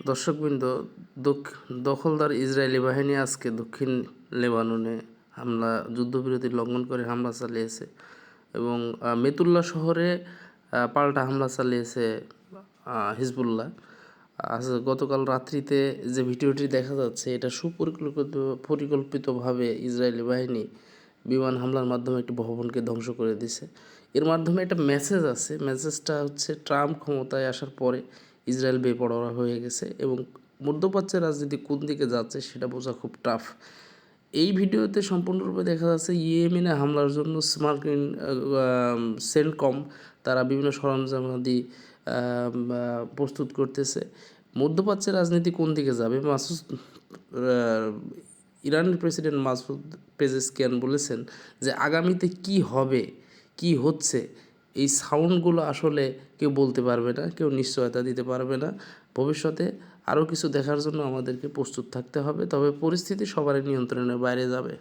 দর্শকবৃন্দ, দখলদার ইসরায়েলি বাহিনী আজকে দক্ষিণ লেবাননে যুদ্ধবিরতি লঙ্ঘন করে হামলা চালিয়েছে এবং মেতুল্লা শহরে পাল্টা হামলা চালিয়েছে হিজবুল্লাহ। গতকাল রাত্রিতে যে ভিডিওটি দেখা যাচ্ছে, এটা পরিকল্পিতভাবে ইসরায়েলি বাহিনী বিমান হামলার মাধ্যমে একটি ভবনকে ধ্বংস করে দিছে। এর মাধ্যমে একটা মেসেজ আছে, মেসেজটা হচ্ছে ট্রাম্প ক্ষমতায় আসার পরে ইসরায়েল বেপরোয়া হয়ে গেছে এবং মধ্যপ্রাচ্যের রাজনীতি কোন দিকে যাচ্ছে সেটা বোঝা খুব টাফ। এই ভিডিওতে সম্পূর্ণরূপে দেখা যাচ্ছে ইয়েমেনে হামলার জন্য মার্কিন সেন্টকম তারা বিভিন্ন সরঞ্জামাদি প্রস্তুত করতেছে। মধ্যপ্রাচ্যের রাজনীতি কোন দিকে যাবে? ইরানের প্রেসিডেন্ট মাসুদ পেজেশকিয়ান বলেছেন যে আগামীতে কি হবে, কি হচ্ছে, এই সাউন্ডগুলো আসলে কেউ বলতে পারবে না, কেউ নিশ্চয়তা দিতে পারবে না। ভবিষ্যতে আরও কিছু দেখার জন্য আমাদেরকে প্রস্তুত থাকতে হবে, তবে পরিস্থিতি সবার নিয়ন্ত্রণের বাইরে যাবে।